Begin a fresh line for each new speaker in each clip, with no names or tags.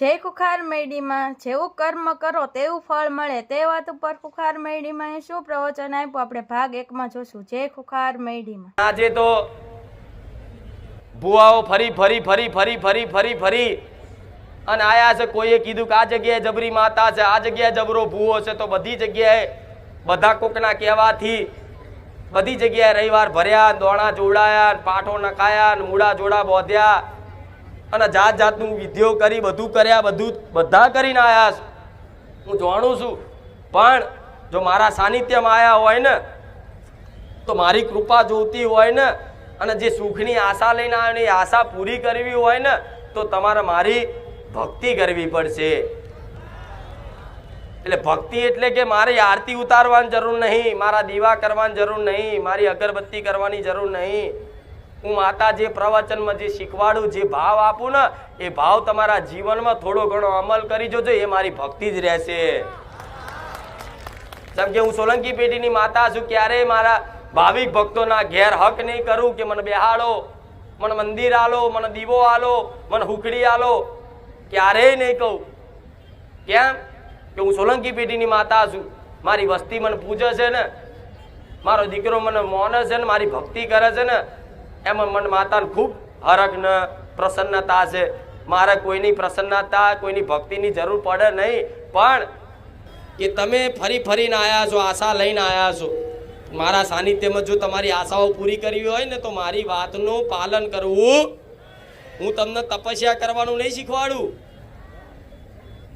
જય કુખાર મેડીમાં જેવું કર્મ કરો તેવું ફળ મળે તે વાત ઉપર કુખાર મેડીમાં શું પ્રવચન આપ્યું આપણે ભાગ 1 માં જોશું. જય કુખાર મેડીમાં.
આજે તો ભુવાઓ ફરી ફરી ફરી ફરી ફરી ફરી ફરી અને આયા છે. કોઈએ કીધું કે આ જગ્યાએ જબરી માતા છે, આ જગ્યાએ જબરો ભુવો છે, તો બધી જગ્યાએ બધા કોકના કહેવાથી બધી જગ્યાએ રવિવાર ભર્યા, દોણા જોડાયા, પાઠો નખાયા, મૂળા જોડા બોધ્યા અને જાત જાતનું વિધિઓ કરી, બધું કર્યા, બધા કરીને આયા છે. હું જાણું છું, પણ જો મારા સાનિધ્યમાં આયા હોય ને તો મારી કૃપા જોતી હોય ને અને જે સુખની આશા લઈને આવ્યો ને એ આશા પૂરી કરવી હોય ને તો તમારે મારી ભક્તિ કરવી પડશે. એટલે ભક્તિ એટલે કે મારી આરતી ઉતારવાની જરૂર નહીં, મારા દીવા કરવાની જરૂર નહીં, મારી અગરબત્તી કરવાની જરૂર નહીં. હું માતા જે પ્રવચનમાં જે શીખવાડું, જે ભાવ આપું ને એ ભાવ તમારા જીવનમાં થોડો ઘણો અમલ કરી જોજો, એ મારી ભક્તિ જ રહેશે. જેમ કે હું સોલંકી પેઢીની માતા છું, ક્યારેય મારા ભાવિક ભક્તોના ઘેર હક નહીં કરું કે મને બેહાડો, મને મંદિર આલો, મને દીવો આલો, મને હુકડી આલો, ક્યારેય નહીં કહું. કેમ કે હું સોલંકી પેઢીની માતા છું. મારી વસ્તી મને પૂજે છે ને, મારો દીકરો મને મોને છે ને, મારી ભક્તિ કરે છે ને, એમાં મને માતાને ખૂબ હરખ ને પ્રસન્નતા છે. મારે કોઈની પ્રસન્નતા, કોઈની ભક્તિની જરૂર પડે નહીં. પણ કે તમે ફરી ફરીને આવ્યા છો, આશા લઈને આવ્યા છો, મારા સાનિધ્યમાં જો તમારી આશાઓ પૂરી કરવી હોય ને તો મારી વાતનું પાલન કરવું. હું તમને તપસ્યા કરવાનું નહીં શીખવાડું,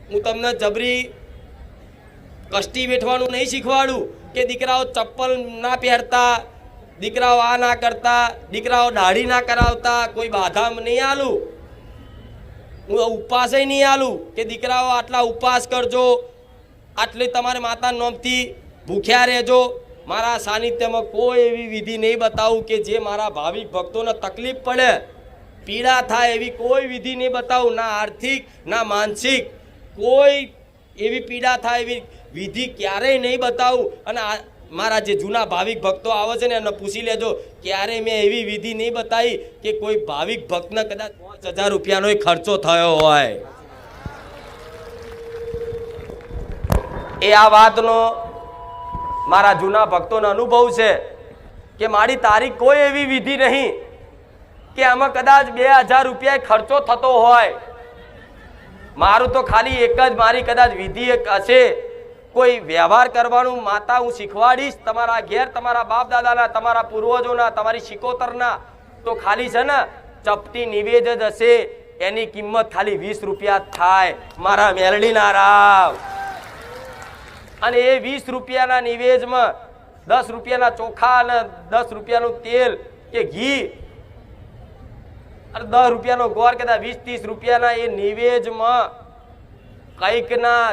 હું તમને જબરી કષ્ટી વેઠવાનું નહીં શીખવાડું કે દીકરાઓ ચપ્પલ ના પહેરતા, દીકરાઓ આ ના કરતા, દીકરાઓ દાઢી ના કરાવતા, કોઈ બાધા નહીં આલું. હું ઉપવાસે નહીં આલું કે દીકરાઓ આટલા ઉપવાસ કરજો, આટલી તમારે માતાના નામથી ભૂખ્યા રહેજો. મારા સાનિધ્યમાં કોઈ એવી વિધિ નહીં બતાવું કે જે મારા ભાવિક ભક્તોને તકલીફ પડે, પીડા થાય એવી કોઈ વિધિ નહીં બતાવું. ના આર્થિક ના માનસિક કોઈ એવી પીડા થાય એવી વિધિ ક્યારેય નહીં બતાવું. અને મારા જે જૂના ભાવિક ભક્તો આવે છે ને એમને પૂછી લેજો, ક્યારેય મેં એવી વિધિ નહીં બતાવી કે કોઈ ભાવિક ભક્તને કદાચ 5000 રૂપિયાનો ખર્ચો થયો હોય. એ આ વાતનો મારા જૂના ભક્તોનો અનુભવ છે કે મારી તારીખ કોઈ એવી વિધિ નહીં કે આમાં કદાચ 2000 રૂપિયા ખર્ચો થતો હોય. મારું તો ખાલી એક જ મારી કદાચ વિધિ એક હશે, કોઈ વ્યવહાર કરવાનું માતા હું શીખવાડીશ તમારા ઘેર, તમારા બાપ દાદાના, તમારા પૂર્વજોના, તમારી શિકોતરના. તો ખાલી છે ને ચપટી નિવેદ જ હશે, એની કિંમત ખાલી 20 રૂપિયા થાય મારા મેલડીના રાવ. અને એ 20 રૂપિયાના નિવેદમાં 10 રૂપિયાના ચોખા અને 10 રૂપિયાનું તેલ કે ઘી અને 10 રૂપિયાનો ગોળ, કદાચ 20-30 રૂપિયાના એ નિવેદમાં કંઈકના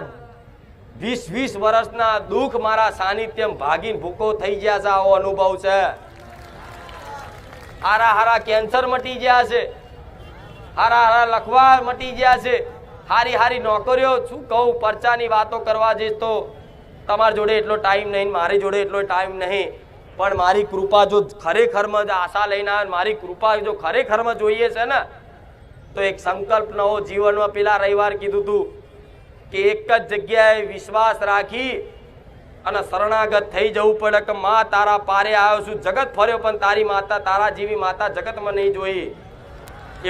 20 વર્ષના દુઃખ મારા સાનિધ્યમ ભાગીને ભૂકો થઈ ગયા છે. આવો અનુભવ છે. હારા હારા કેન્સર મટી ગયા છે, હારા હારા લખવા મટી ગયા છે, હારી હારી નોકરીઓ. શું કહું, પરચાની વાતો કરવા જઈશ તો તમારી જોડે એટલો ટાઈમ નહીં, મારી જોડે એટલો ટાઈમ નહીં. પણ મારી કૃપા જો ખરેખરમાં આશા લઈને આવે, મારી કૃપા જો ખરેખરમાં જોઈએ છે ને તો એક સંકલ્પ નવો જીવનમાં પેલા રવિવાર કીધું હતું કે એક જ જગ્યાએ વિશ્વાસ રાખી અને શરણાગત થઈ જવું પડે કે માં તારા પારે આવ્યો છું, જગત ફર્યો પણ તારી માતા, તારા જેવી માતા જગતમાં નહીં જોઈ.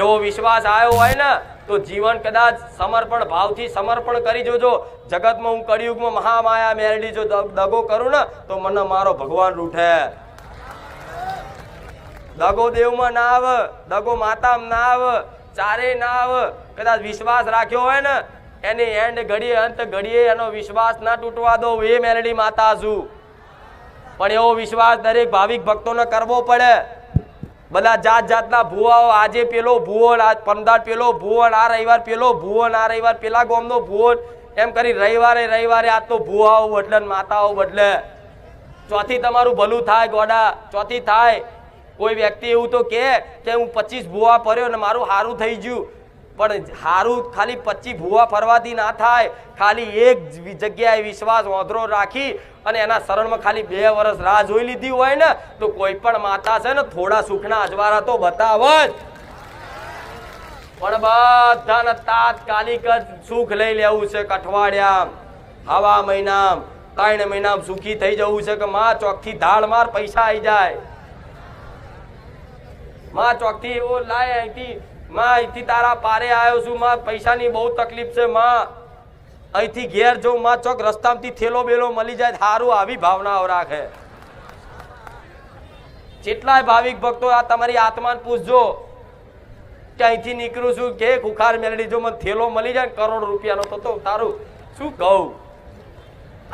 એવો વિશ્વાસ આવ્યો હોય ને તો જીવન કદાચ સમર્પણ ભાવથી સમર્પણ કરી જોજો. જગતમાં હું કળિયુગમાં મહામાયા મેરડી જો દગો કરું ને તો મને મારો ભગવાન રૂઠે. દગો દેવમાં ના આવે, દગો માતામાં ના આવે, ચારે ના આવે. કદાચ વિશ્વાસ રાખ્યો હોય ને એની એન્ડ ઘડીએ અંત ઘડીએ એનો વિશ્વાસ ના તૂટવા દો. એ મેરડી માતા છું. પણ એવો વિશ્વાસ દરેક ભાવિક ભક્તોને કરવો પડે. બધા જાત જાતના ભુવાઓ, આજે પેલો ભુવો, પંદર પેલો ભુવો, આ રવિવાર પેલો ભુવો, આ રવિવાર પેલા ગામનો ભુવો, એમ કરી રવિવારે આજ તો ભુવાઓ બદલે માતાઓ બદલે. ચોથી તમારું ભલું થાય ગોડા, ચોથી થાય. કોઈ વ્યક્તિ એવું તો કે હું 25 ભુવા ફર્યો ને મારું સારું થઈ ગયું. પણ સારું ખાલી 25 ભુવા ફરવાથી ના થાય. ખાલી એક જગ્યાએ વિશ્વાસ ઓંધરો રાખી અને એના શરણમાં ખાલી 2 વર્ષ રાહ જોઈ લીધી હોય ને તો કોઈ પણ માતા છે ને થોડા સુખના અજવાળા તો બતાવ જ. પણ બધાને તાત્કાલિક જ સુખ લઈ લેવું છે. અઠવાડિયા, હવા મહિના, 3 મહિના સુખી થઈ જવું છે કે માં ચોકથી ધાડ માર પૈસા આવી જાય. માં ચોકથી એવો લાય અહીંથી, માં અહીંથી તારા પારે આવ્યો છું, માં પૈસાની બહુ તકલીફ છે, માં અહીંથી ઘેર જવું, માં ચોક રસ્તામાંથી થેલો બેલો મળી જાય સારું. આવી ભાવનાઓ રાખે. જેટલાય ભાવિક ભક્તો આ તમારી આત્માને પૂછજો કે અહીંથી નીકળું છું કે ખુખાર મેળડી જો મને થેલો મળી જાય કરોડ રૂપિયાનો તો તારું શું કહું.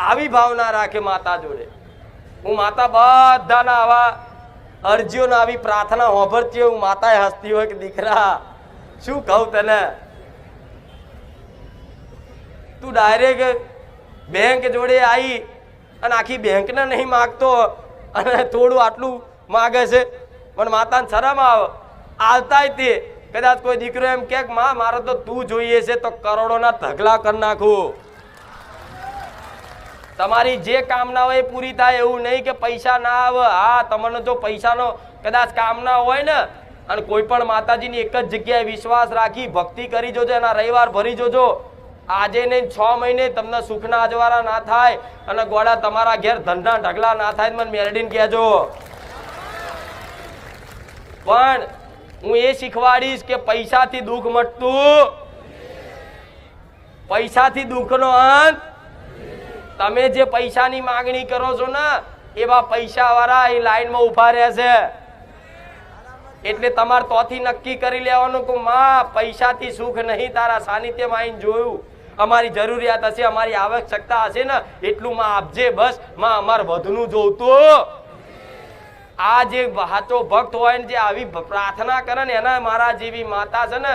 આવી ભાવના રાખે માતા જોડે. હું માતા બધાના આવા અરજીઓને આવી પ્રાર્થના હોભરતી હોય. હું માતાએ હસતી હોય કે દીકરા શું કહું તને, તું ડાયરેક્ટ બેંક જોડે આવી અને આખી બેંકને નહીં માગતો અને થોડું આટલું માગે છે. પણ માતાને શરમ આવે. આવતાય તે કદાચ કોઈ દીકરો એમ કે માં મારે તો તું જોઈએ છે તો કરોડોના ઢગલા કરી નાખું. તમારી જે કામના હોય એ પૂરી થાય એવું નહીં કે પૈસા ના આવે. હા, તમને જો પૈસાનો કદાચ કામના હોય ને અને કોઈ પણ માતાજીની એક જ જગ્યાએ વિશ્વાસ રાખી ભક્તિ કરી જોજો, એના રવિવાર ભરી જોજો. આજે નહીં 6 મહિને તમને સુખના અજવાળા ના થાય અને ગોળા તમારા ઘેર ધનના ઢગલા ના થાય. મને મેરડીને કહેજો. પણ હું એ શીખવાડીશ કે પૈસાથી દુઃખ મટતું, પૈસાથી દુઃખનો અંત. તમે જે પૈસાની માંગણી કરો છો ને એવા પૈસા વાળા એ લાઈનમાં ઉભા રહેશે. એટલે તમારે તોથી નક્કી કરી લેવાનું કે માં પૈસાથી સુખ નહીં, તારા સાનિધ્યમાં આવીને જોયું અમારી જરૂરિયાત હશે, અમારી આવશ્યકતા હશે ને એટલું માં આપજે. બસ માં અમારે વધુનું જોતું. આ જે સાચો ભક્ત હોય ને જે આવી પ્રાર્થના કરે ને એના મારા જેવી માતા છે ને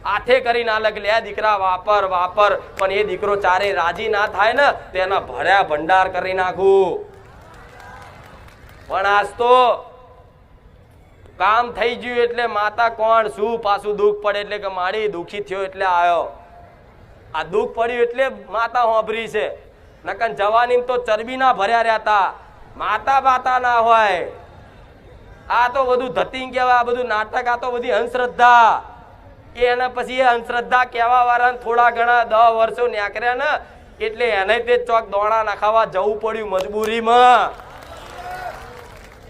હાથે કરી ના લગ લે દીકરા વાપર વાપર. પણ એ દીકરો ચારે રાજી ના થાય ને તેના ભર્યા ભંડાર કરી નાખું. પણ આજ તો કામ થઈ ગયું એટલે માતા કોણ શું પાછું દુઃખ પડે એટલે કે માડી દુઃખી થયો એટલે આવ્યો. આ દુઃખ પડ્યું એટલે માતા હોભરી છે. નકન જવાની તો ચરબી ના ભર્યા રહેતા. માતા બાતા ના હોય. આ તો બધું ધતિંગ કહેવાય, આ બધું નાટક, આ તો બધી અંધશ્રદ્ધા. એને પછી એ અંધશ્રદ્ધા કહેવા વાળા થોડા ઘણા 10 વર્ષો ન્યાકર્યા ને એટલે એને તે ચોક દોણા નખાવા જવું પડ્યું મજબૂરીમાં.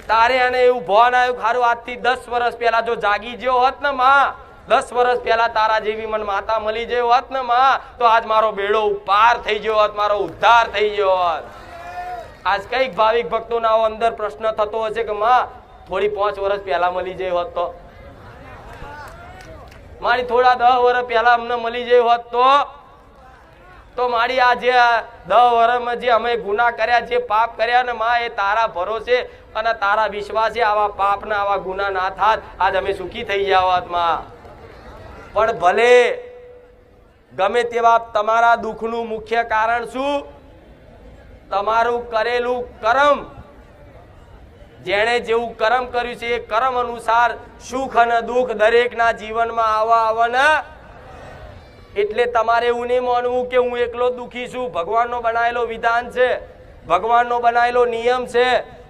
તારે એને એવું ભાન આવ્યું ખારું આજથી 10 વર્ષ પહેલા જો જાગી ગયો હોત ને માં, 10 વર્ષ પહેલા તારા જેવી મને માતા મળી ગયો હોત ને માં, તો આજ મારો બેડો પાર થઈ ગયો હોત, મારો ઉદ્ધાર થઈ ગયો હોત. આજ કઈક ભાવિક ભક્તોના અંદર પ્રશ્ન થતો હશે કે માં થોડી 5 વર્ષ પહેલા મળી જાય હોત મારી થોડા 10 વર્ષ પહેલા અમને મળી જાય હોત તો મારી આ જે 10 વર્ષમાં જે અમે ગુના કર્યા, જે પાપ કર્યા ને માં એ તારા ભરોસે અને તારા વિશ્વાસે આવા પાપ ના આવા ગુના ના થાત, આજ અમે સુખી થઈ ગયા હોત માં. પણ ભલે ગમે તેવા તમારા દુઃખનું મુખ્ય કારણ શું? તમારું કરેલું કર્મ. જેણે જેવું કર્મ કર્યું છે એ કર્મ અનુસાર સુખ અને દુઃખ દરેકના જીવનમાં આવવાના. એટલે તમારે એવું નહીં માનવું કે હું એકલો દુઃખી છું. ભગવાનનો બનાવેલો વિધાન છે, ભગવાનનો બનાવેલો નિયમ છે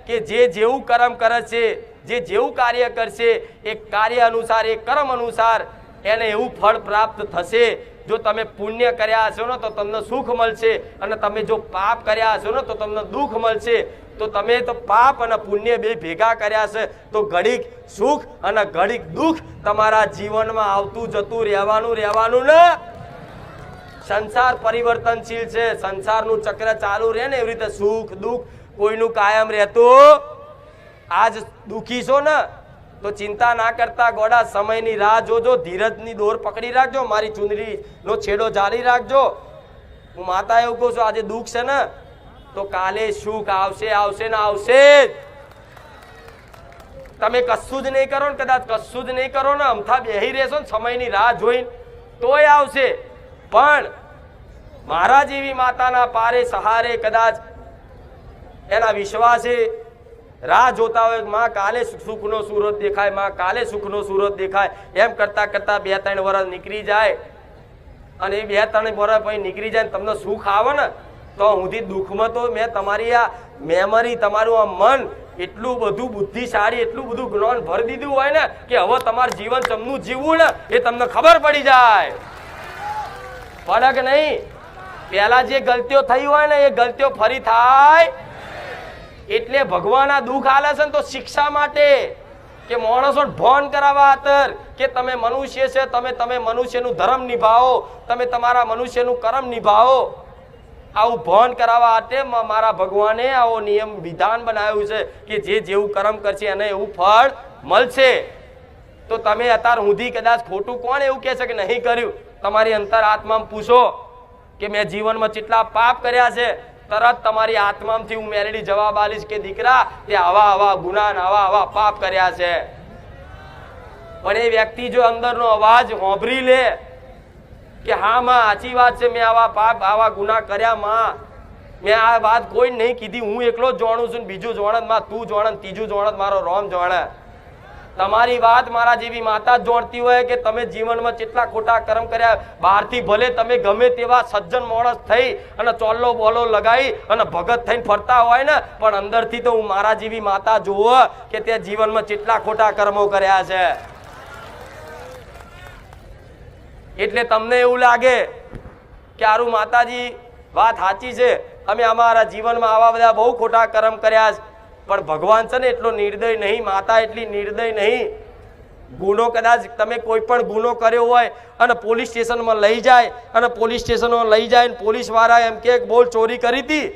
કે જે જેવું કર્મ કરે છે, જે જેવું કાર્ય કરશે એ કાર્ય અનુસાર, એ કર્મ અનુસાર એને એવું ફળ પ્રાપ્ત થશે. જો તમે પુણ્ય કર્યા હશો ને તો તમને સુખ મળશે અને તમે જો પાપ કર્યા હશો ને તો તમને દુઃખ મળશે. તો તમે તો પાપ અને પુણ્ય બે ભેગા કર્યા છે તો ઘડીક સુખ અને ઘડીક દુઃખ તમારા જીવનમાં આવતું જતું રહેવાનું ને. સંસાર પરિવર્તનશીલ છે. સંસારનું ચક્ર ચાલુ રહે ને એવી રીતે સુખ દુઃખ કોઈનું કાયમ રહેતું. આજ દુઃખી છો ને તો ચિંતા ના કરતા ગોડા સમયની રાહ જોજો, ધીરજની દોર પકડી રાખજો, મારી ચુંદડીનો છેડો જાળી રાખજો. હું માતા એવું કહું છું આજે દુઃખ છે ને તો કાલે સુખ આવશે ને આવશે. તમે કશું જ નહીં કરો ને, કદાચ કશું જ નહીં કરો ને, અમથા બેહી રહેશો ને સમયની રાહ જોઈને તોય આવશે. પણ મારા જેવી માતાના પારે સહારે કદાચ એના વિશ્વાસે રાહ જોતા હોય માં કાલે સુખનો સૂરજ દેખાય, માં કાલે સુખનો સૂરજ દેખાય, એમ કરતા કરતા 2-3 વર્ષ નીકળી જાય અને એ 2-3 વર્ષ પછી નીકળી જાય તમને સુખ આવે ને તો સુધી દુઃખમાં તો મેં તમારી આ મેમરી, તમારું આ મન એટલું બધું બુદ્ધિશાળી, એટલું બધું જ્ઞાન ભરી દીધું હોય ને કે હવે તમારું જીવન ચમનું જીવવું ને એ તમને ખબર પડી જાય. પડે કે નહીં? પહેલા જે ગલતીઓ થઈ હોય ને એ ગલતીઓ ફરી થાય. એટલે ભગવાનના દુઃખ આલે છે ને તો શિક્ષા માટે, કે માણસો ભોન કરાવવા ખાતર કે તમે મનુષ્ય છે, તમે મનુષ્યનું ધર્મ નિભાવો, તમે તમારા મનુષ્યનું કર્મ નિભાવો. આવું ભોન કરાવવા માટે મારા ભગવાને આવો નિયમ વિધાન બનાવ્યું છે કે જે જેવું કર્મ કરશે એને એવું ફળ મળશે. તો તમે અત્યાર સુધી કદાચ ખોટું કોણ એવું કહે છે કે નહીં કર્યું? તમારી અંતર આત્મામાં પૂછો કે મેં જીવનમાં કેટલા પાપ કર્યા છે. તરત તમારી આત્મામાંથી હું મેલેડી જવાબ આલીશ કે દીકરા તે આવા આવા ગુના આવા આવા પાપ કર્યા છે. પણ એ વ્યક્તિ જો અંદરનો અવાજ હોંભરી લે કે હા માં સાચી વાત છે, મેં આવા પાપ આવા ગુના કર્યા માં, મેં આ વાત કોઈ નહીં કીધી, હું એકલો જ જાણું છું, બીજું જાણત માં તું જાણત, ત્રીજું જાણત મારો રોમ જાણે. તમારી વાત મારા જેવી માતા જ જાણતી હોય કે તમે જીવનમાં કેટલા ખોટા કર્મ કર્યા. બહારથી ભલે તમે ગમે તેવા સજ્જન માણસ થઈ અને ચોલ્લો બોલો લગાવી અને ભગત થઈને ફરતા હોય ને, પણ અંદરથી તો હું મારા જેવી માતા જોવો કે તે જીવનમાં કેટલા ખોટા કર્મો કર્યા છે. એટલે તમને એવું લાગે કે આરું માતાજી વાત સાચી છે, અમે અમારા જીવનમાં આવા બધા બહુ ખોટા કર્મ કર્યા છે. પણ ભગવાન છે ને એટલો નિર્દય નહીં, માતા એટલી નિર્દય નહીં. ગુનો કદાચ તમે કોઈ પણ ગુનો કર્યો હોય અને પોલીસ સ્ટેશનમાં લઈ જાય અને પોલીસ સ્ટેશનમાં લઈ જાય ને પોલીસ વાળા એમ કે બોલ ચોરી કરી હતી,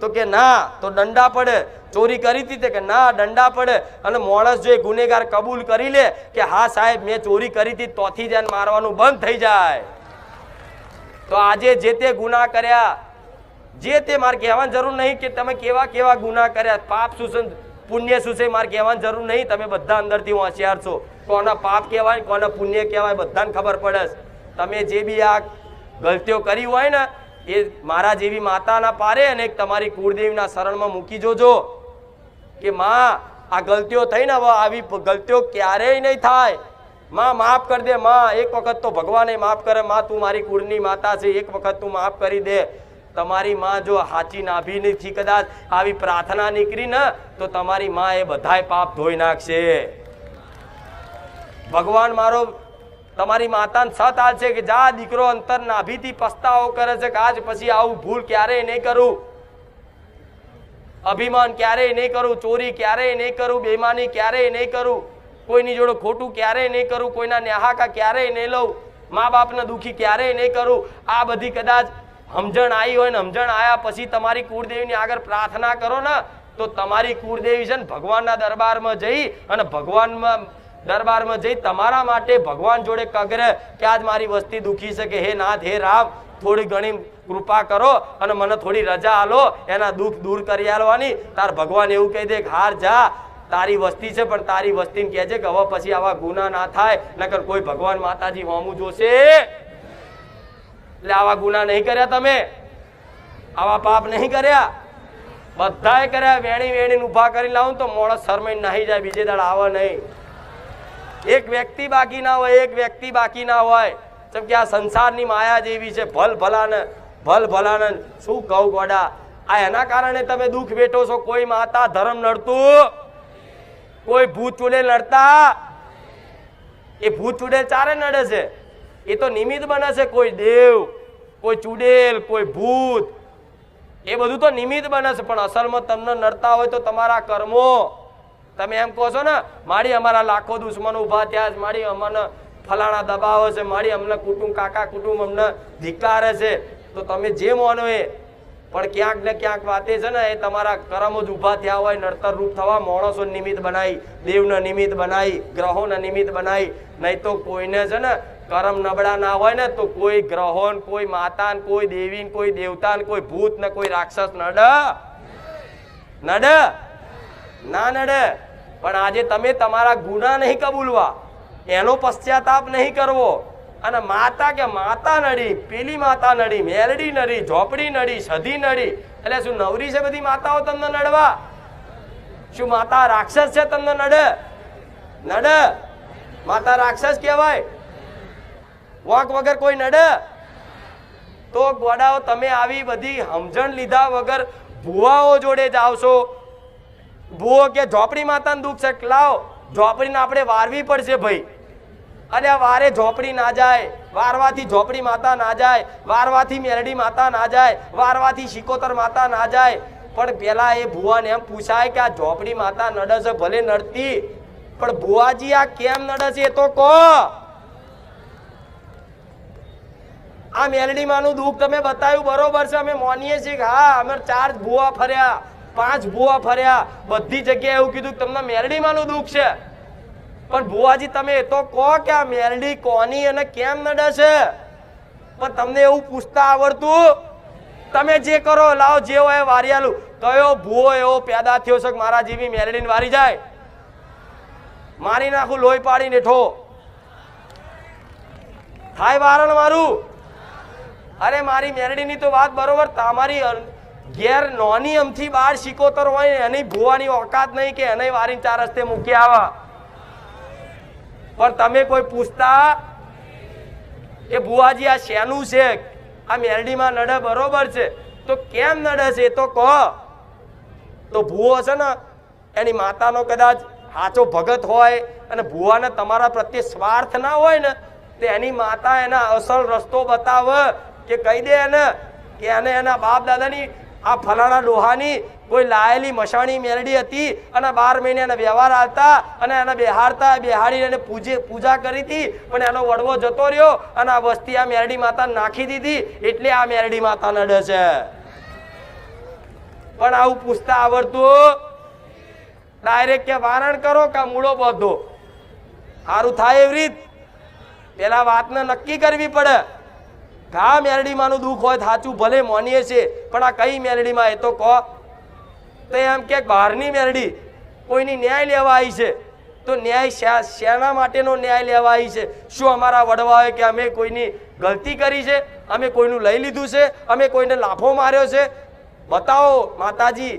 તો કે ના તો દંડા પડે. ચોરી કરી હતી કે ના દંડા પડે. અને માણસ જો ગુનેગાર કબૂલ કરી લે કે હા સાહેબ મેં ચોરી કરી હતી, તોથી જ મારવાનું બંધ થઈ જાય. તો આજે જે તે ગુના કર્યા, જે તે મારે કહેવાની જરૂર નહીં કે તમે કેવા કેવા ગુના કર્યા, પાપ શું છે પુણ્ય શું છે મારે કહેવાની જરૂર નહીં. તમે બધા અંદરથી હોશિયાર છો, કોના પાપ કહેવાય કોના પુણ્ય કહેવાય બધાને ખબર પડે. તમે જે બી આ ગલતીઓ કરી હોય ને એ મારા જેવી માતાના પારે અને તમારી કુળદેવીના શરણમાં મૂકી જોજો કે માં આ ગલતીઓ થઈ ને હવે આવી ગલતીઓ ક્યારેય નહીં થાય. માં માફ કરી દે, માં એક વખત તો ભગવાને માફ કરે, માં તું મારી કુળની માતા છે, એક વખત તું માફ કરી દે. તમારી માં જો હાચી નાભીથી કદાચ આવી પ્રાર્થના નીકળી ને તો તમારી માં એ બધાય પાપ ધોઈ નાખશે. ભગવાન મારો તમારી માતાને સત આલશે કે જા દીકરો અંતર નાભીથી પસ્તાવો કરે છે કે આજ પછી આવું ભૂલ ક્યારેય નહીં કરું, અભિમાન ક્યારેય નહીં કરું, ચોરી ક્યારેય નહીં કરું, બેમાની ક્યારેય નહીં કરું, કોઈની જોડે ખોટું ક્યારેય નહીં કરું, કોઈના ન્યાહાકા ક્યારેય નહીં લઉં, મા બાપને દુઃખી ક્યારેય નહીં કરું. આ બધી કદાચ સમજણ આવી હોય ને સમજણ આવ્યા પછી તમારી કુળદેવીની આગળ પ્રાર્થના કરો ને તો તમારી કુળદેવી છે ને ભગવાનના દરબારમાં જઈ અને ભગવાનમાં દરબારમાં જઈ તમારા માટે ભગવાન જોડે કગરે કે આજ મારી વસ્તી દુઃખી છે કે હે નાથ હે રામ થોડી ઘણી કૃપા કરો અને મને થોડી રજા આલો એના દુઃખ દૂર કરી આલવાની. તાર ભગવાન એવું કહી દે કે હાર જા તારી વસ્તી છે પણ તારી વસ્તીને કહેજે કે હવે પછી આવા ગુના ના થાય, નકર કોઈ ભગવાન માતાજી હોમું જોશે. એટલે આવા ગુના નહીં કર્યા, તમે આવા પાપ નહીં કર્યા, બધાએ કર્યા. વેણી વેણીને ઉભા કરી લાવું તો મોણસ શરમાઈને નાહી જાય, બીજે દાડ આવે નહીં. એક વ્યક્તિ બાકી ના હોય, એક વ્યક્તિ બાકી ના હોય. જેમ કે આ સંસારની માયા જેવી છે, ભલ ભલાને શું કહું ગોડા. આ એના કારણે તમે દુઃખ વેઠો છો. કોઈ માતા ધર્મ નડતું, કોઈ ભૂત ચૂડેલ નડતા, એ ભૂત ચૂડેલ ચારે નડે છે, એ તો નિમિત્ત બને છે. કોઈ દેવ, કોઈ ચૂડેલ, કોઈ ભૂત, એ બધું તો નિમિત્ત બને છે. પણ અસલમાં તમને નડતા હોય તો તમારા કર્મો. તમે એમ કહો છો ને મારી અમારા લાખો દુશ્મનો ઉભા થયા છે, મારી અમને ફલાણા દબાવો છે, મારી અમને કુટુંબ કાકા કુટુંબ અમને ધિક્કારે છે, તો તમે જે માનો એ. પણ ક્યાંક ને ક્યાંક વાતે છે ને એ તમારા કર્મો જ ઉભા થયા હોય. નડતર રૂપ થવા માણસો નિમિત્ત બનાવી, દેવને નિમિત્ત બનાવી, ગ્રહોને નિમિત્ત બનાવી. નહીં તો કોઈને છે ને કર્મ નબળા ના હોય ને તો કોઈ ગ્રહો, કોઈ માતા, કોઈ દેવી, કોઈ દેવતા, કોઈ ભૂત ને કોઈ રાક્ષસ નડે ના નડે. પણ આજે તમે તમારા ગુના નહીં કબૂલવા, એનો પશ્ચાતાપ નહીં કરવો. અને માતા કે માતા નડી, પેલી માતા નડી, મેલડી નડી, ઝોપડી નડી, સધી નડી. એટલે શું નવરી છે બધી માતાઓ તમને નડવા? શું માતા રાક્ષસ છે તમને નડે? માતા રાક્ષસ કહેવાય? વાંક વગર કોઈ નડે? તો ગોડાઓ તમે આવી બધી સમજણ લીધા વગર ભુવાઓ જોડે જાઓ છો, ભૂવો કે ઝોપડી માતાનું દુઃખ છે, લાવ ઝોપડીને આપણે વારવી પડશે ભાઈ. અને આ વારે ઝોપડી ના જાય, વારવાથી ઝોપડી માતા ના જાય, વારવાથી મેરડી માતા ના જાય, વારવાથી શિકોતર માતા ના જાય. પણ પેલા એ ભુવાને એમ પૂછાય કે આ ઝોપડી માતા નડે છે, ભલે નડતી, પણ ભુવાજી આ કેમ નડે છે એ તો કહો. આ મેલડી માનું દુઃખ તમે બતાવ્યું બરોબર છે, અમે માનીએ છીએ કે હા અમે 4 ભુવા ફર્યા, 5 ભુવા ફર્યા, બધી જગ્યાએ એવું કીધું કે તમને મેલડી માનું દુઃખ છે. પણ ભુવાજી તમે એ તો કહો કે આ મેલડી કોની અને કેમ નડે છે. પણ તમને એવું પૂછતા આવડતું? તમે જે કરો લાવો, જે હોય વારિયાલું. કયો ભૂવો એવો પેદા થયો છે કે મારા જેવી મેલડીને વારી જાય? મારી નાખું લોહી પાડીને ઠો થાય વારણ મારું. અરે મારી મેલડીની તો વાત બરોબર, તમારી ઘેર નોની અમથી 12 શિકોતર હોય એની ભુવાની ઓકાત નહીં કે એને વારીને 4 રસ્તે મૂકી આવા. પણ તમે કોઈ પૂછતા કે ભુવાજી આ શેનું છે, આ મેલડીમાં નડે બરોબર છે, તો કેમ નડે છે એ તો કહો. તો ભુવો છે ને એની માતાનો કદાચ સાચો ભગત હોય અને ભુવાને તમારા પ્રત્યે સ્વાર્થ ના હોય ને, તો એની માતા એના અસલ રસ્તો બતાવે કે કહી દે એને કે એને એના બાપ દાદાની આ ફલાણા ડોહાની કોઈ લાયેલી મશાણી મેલડી હતી અને 12 મહિને એને વ્યવહાર આવતા અને એને બેહાડતા, બેહાડીને એને પૂજા કરી હતી, પણ એનો વડવો જતો રહ્યો અને આ વસ્તી આ મેલડી માતા નાખી દીધી, એટલે આ મેલડી માતા નડે છે. પણ આવું પૂછતા આવડતું? ડાયરેક્ટ કે વારણ કરો કે મૂળો બધો સારું થાય એવી રીત પેલા વાતને નક્કી કરવી પડે. ઘા મેલડીમાંનું દુઃખ હોય સાચું ભલે માનીએ છે, પણ આ કઈ મેલડીમાં એ તો કહો. તો એમ કે બહારની મેલડી કોઈની ન્યાય લેવા આવી છે, તો ન્યાય શેના માટેનો ન્યાય લેવા આવી છે? શું અમારા વડવાઓએ કે અમે કોઈની ગલતી કરી છે, અમે કોઈનું લઈ લીધું છે, અમે કોઈને લાફો માર્યો છે? બતાવો માતાજી,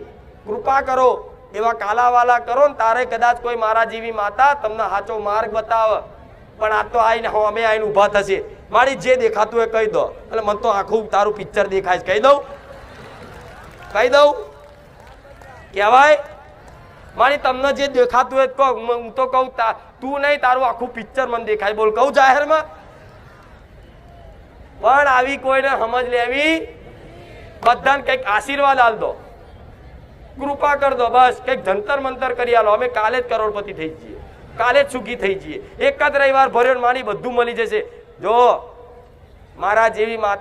કૃપા કરો, એવા કાલાવાલા કરો ને તારે કદાચ કોઈ મારા જેવી માતા તમને સાચો માર્ગ બતાવે. પણ આ તો આવીને અમે આવીને ઊભા થશે, મારી જે દેખાતું હોય કહી દો. એટલે મને તો આખું તારું પિક્ચર દેખાય છે, કહી દઉં? કહી દઉં? કહેવાય મારી તમને જે દેખાતું હોય કહો. હું તો કહું તું નહીં, તારું આખું પિક્ચર મને દેખાય. બોલ કહું જાહેરમાં? પણ આવી કોઈને સમજ લેવી, બધાને કંઈક આશીર્વાદ આલ દો, કૃપા કર દો, બસ કંઈક જંતર મંતર કરી આલો. અમે કાલે જ કરોડપતિ થઈ જઈએ, કાલે જ સુખી થઈ જઈએ. એક જ રવિવાર ભર્યો માની બધું મળી જશે. જો મારા જેવી માતા